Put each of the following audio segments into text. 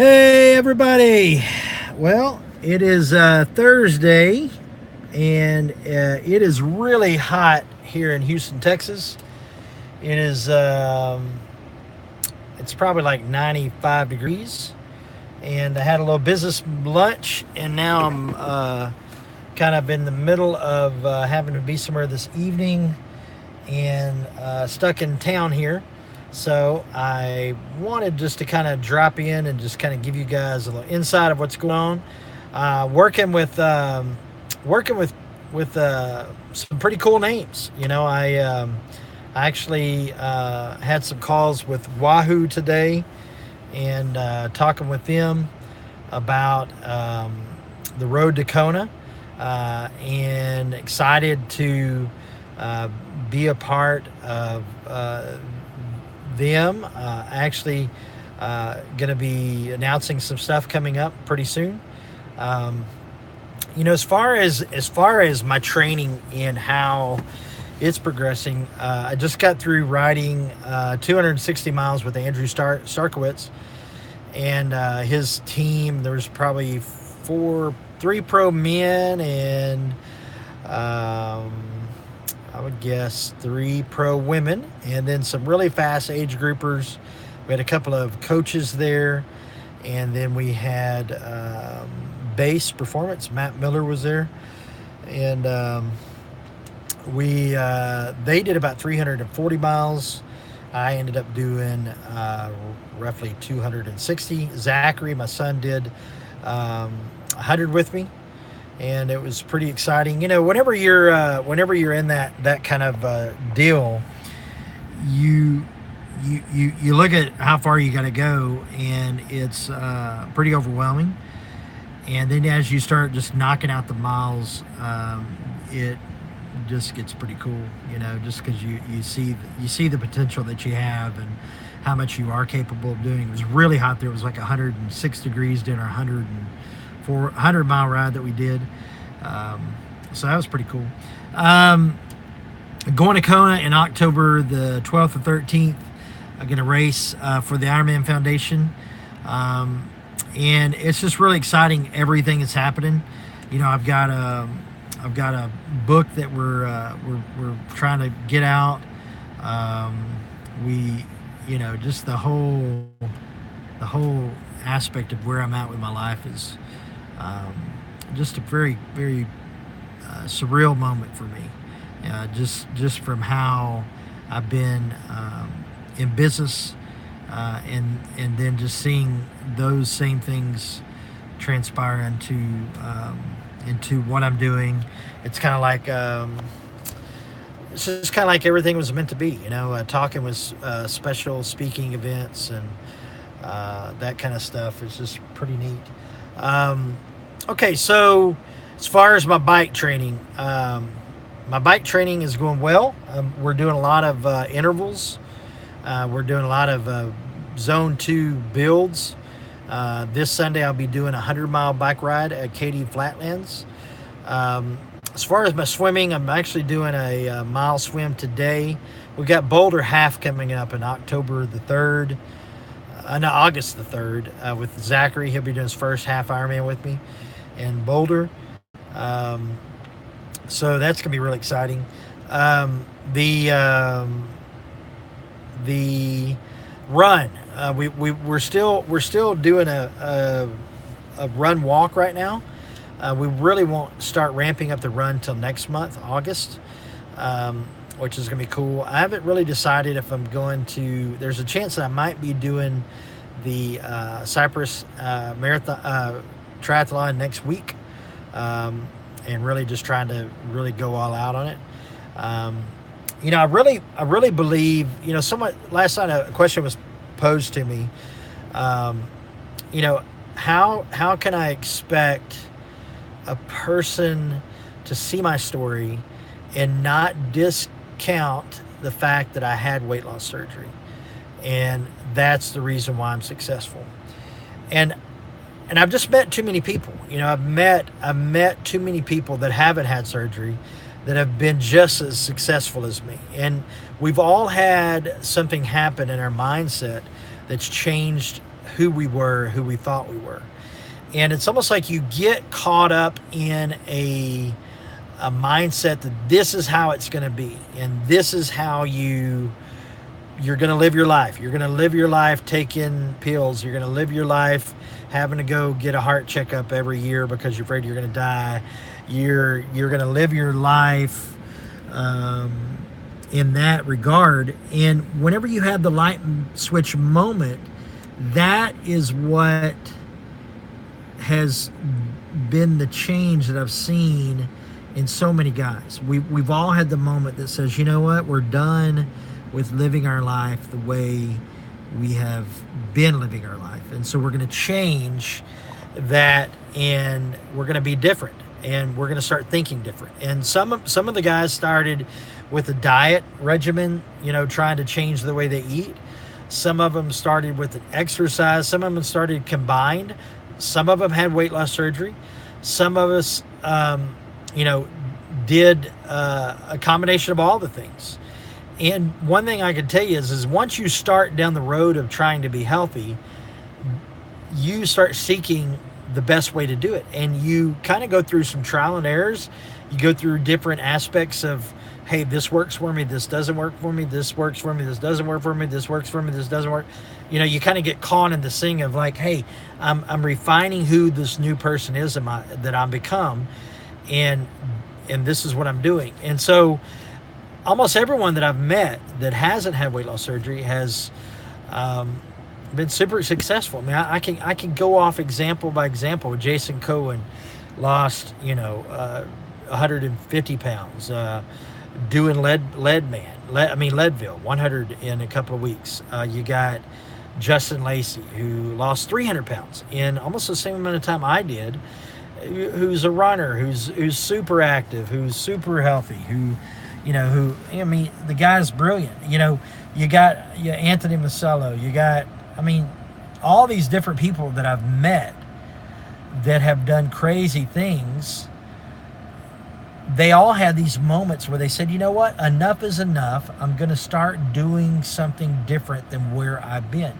Hey, everybody. Well, it is Thursday, and it is really hot here in Houston, Texas. It is, it's probably like 95 degrees, and I had a little business lunch, and now I'm kind of in the middle of having to be somewhere this evening and stuck in town here. So I wanted just to kind of drop in and just kind of give you guys a little insight of what's going on. Working with some pretty cool names. I actually had some calls with Wahoo today and talking with them about the road to Kona, and excited to uh, be a part of them. Actually, going to be announcing some stuff coming up pretty soon. Um, as far as my training and how it's progressing, I just got through riding 260 miles with Andrew Starkowitz and his team. There was probably three pro men and I would guess three pro women, and then some really fast age groupers. We had a couple of coaches there, and then we had base performance. Matt Miller was there, and we they did about 340 miles. I ended up doing roughly 260. Zachary, my son, did 100 with me, and it was pretty exciting. Whenever you're in that kind of deal, you you look at how far you got to go, and it's pretty overwhelming. And then as you start just knocking out the miles, it just gets pretty cool. Just because you see the potential that you have and how much you are capable of doing. It was really hot there. It was like 106 degrees during our 100-mile ride that we did. So that was pretty cool. Going to Kona in October the 12th and 13th. I'm going to race for the Ironman Foundation. And it's just really exciting, everything that's happening. I've got a book that we're trying to get out. We just the whole aspect of where I'm at with my life is just a very, very surreal moment for me. Just from how I've been in business, and then just seeing those same things transpire into what I'm doing. It's kind of like it's just kind of like everything was meant to be. Talking with special speaking events and that kind of stuff is just pretty neat. Okay, so as far as my bike training is going well. We're doing a lot of intervals. We're doing a lot of Zone 2 builds. This Sunday I'll be doing a 100-mile bike ride at Katy Flatlands. As far as my swimming, I'm actually doing a mile swim today. We've got Boulder Half coming up in October the 3rd. No, August the 3rd, with Zachary. He'll be doing his first half Ironman with me in Boulder. So that's going to be really exciting. The run, we're still doing a run walk right now. We really won't start ramping up the run till next month, August, which is going to be cool. I haven't really decided if I'm going to. There's a chance that I might be doing the Cypress marathon triathlon next week, and really just trying to really go all out on it. I really believe. Someone last night a question was posed to me. How can I expect a person to see my story and not discount the fact that I had weight loss surgery, and that's the reason why I'm successful. And I've just met too many people. I've met too many people that haven't had surgery that have been just as successful as me. And we've all had something happen in our mindset that's changed who we were, who we thought we were. And it's almost like you get caught up in a mindset that this is how it's going to be, and this is how you're going to live your life. You're going to live your life taking pills. You're going to live your life having to go get a heart checkup every year because you're afraid you're going to die. You're going to live your life in that regard. And whenever you have the light switch moment, that is what has been the change that I've seen in so many guys. We've all had the moment that says, you know what, we're done with living our life the way we have been living our life. And so we're going to change that, and we're going to be different, and we're going to start thinking different. And some of the guys started with a diet regimen, trying to change the way they eat. Some of them started with an exercise. Some of them started combined. Some of them had weight loss surgery. Some of us, did a combination of all the things. And one thing I can tell you is once you start down the road of trying to be healthy, you start seeking the best way to do it. And you kind of go through some trial and errors. You go through different aspects of, hey, this works for me, this doesn't work for me, this works for me, this doesn't work for me, this works for me, this doesn't work. You kind of get caught in the thing of like, hey, I'm refining who this new person is that I'm become, and this is what I'm doing. And so almost everyone that I've met that hasn't had weight loss surgery has been super successful. I mean, I can go off example by example. Jason Cohen lost 150 pounds. Doing Leadville, 100 in a couple of weeks. You got Justin Lacey, who lost 300 pounds in almost the same amount of time I did, who's a runner, who's super active, who's super healthy, the guy's brilliant. You got Anthony Masello, you got, all these different people that I've met that have done crazy things. They all had these moments where they said, you know what, enough is enough. I'm going to start doing something different than where I've been.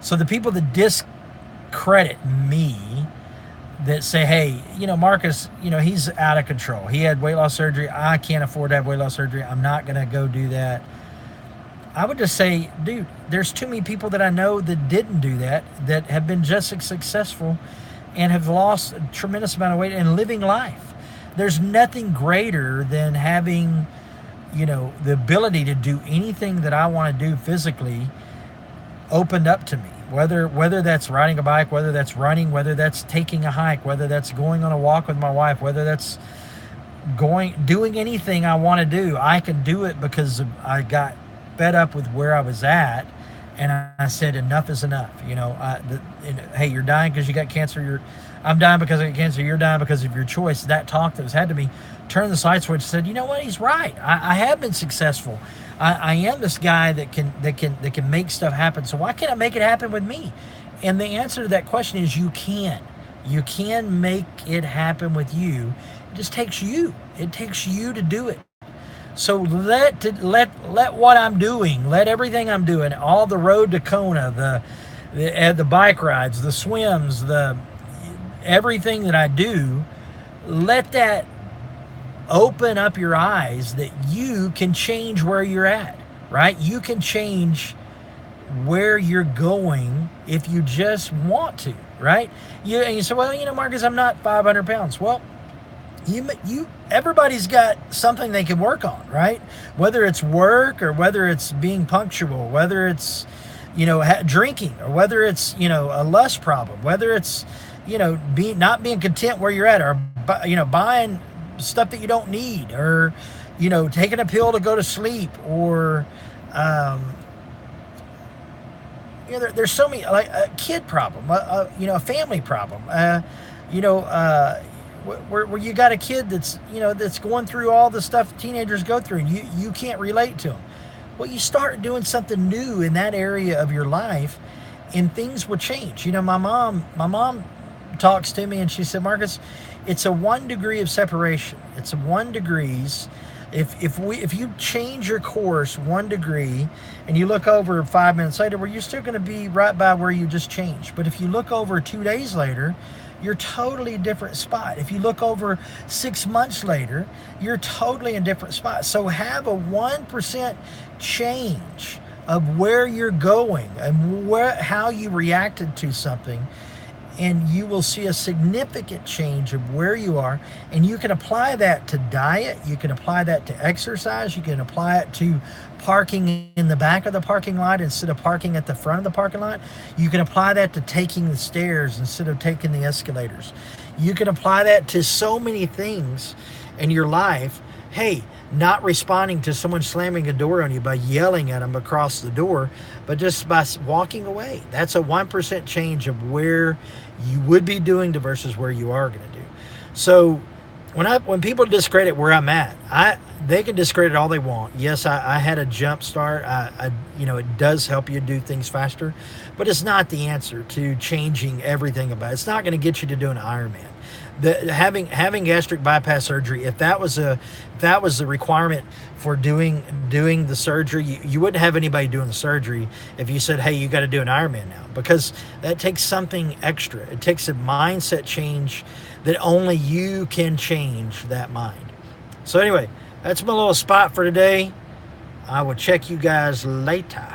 So the people that discredit me, that say, hey, Marcus, he's out of control. He had weight loss surgery. I can't afford to have weight loss surgery. I'm not going to go do that. I would just say, dude, there's too many people that I know that didn't do that have been just as successful and have lost a tremendous amount of weight and living life. There's nothing greater than having, the ability to do anything that I want to do physically opened up to me. Whether that's riding a bike, whether that's running, whether that's taking a hike, whether that's going on a walk with my wife, whether that's doing anything I want to do, I can do it because I got fed up with where I was at, and I said enough is enough. Hey, you're dying because you got cancer. I'm dying because I got cancer. You're dying because of your choice. That talk that was had to me turned the side switch and said, you know what? He's right. I have been successful. I am this guy that can make stuff happen. So why can't I make it happen with me? And the answer to that question is you can. You can make it happen with you. It just takes you. It takes you to do it. So let what I'm doing, let everything I'm doing, all the road to Kona, the bike rides, the swims, everything that I do, let that open up your eyes that you can change where you're at, right? You can change where you're going if you just want to, right? And you say, well, Marcus, I'm not 500 pounds. Well, everybody's got something they can work on, right? Whether it's work or whether it's being punctual, whether it's, drinking, or whether it's, a lust problem, whether it's, not being content where you're at, or, buying stuff that you don't need, or, taking a pill to go to sleep, or, there's so many, like a kid problem, a family problem, where you got a kid that's, that's going through all the stuff teenagers go through, and you can't relate to them. Well, you start doing something new in that area of your life, and things will change. My mom talks to me, and she said, Marcus, it's a 1 degree of separation. It's a 1 degrees If you change your course 1 degree and you look over 5 minutes later, well, you're still going to be right by where you just changed. But if you look over 2 days later, you're totally a different spot. If you look over 6 months later, you're totally in a different spot. So have a 1% change of where you're going and how you reacted to something, and you will see a significant change of where you are. And you can apply that to diet, you can apply that to exercise, you can apply it to parking in the back of the parking lot instead of parking at the front of the parking lot. You can apply that to taking the stairs instead of taking the escalators. You can apply that to so many things in your life. Hey, not responding to someone slamming a door on you by yelling at them across the door, but just by walking away. That's a 1% change of where you would be doing to versus where you are going to do. So when people discredit where I'm at, they can discredit all they want. Yes, I had a jump start. It does help you do things faster, but it's not the answer to changing everything about it. It's not going to get you to do an Ironman. Having gastric bypass surgery, if that was the requirement for doing the surgery, you wouldn't have anybody doing the surgery if you said, hey, you got to do an Ironman now, because that takes something extra. It takes a mindset change that only you can change that mind. So anyway, that's my little spot for today. I will check you guys later.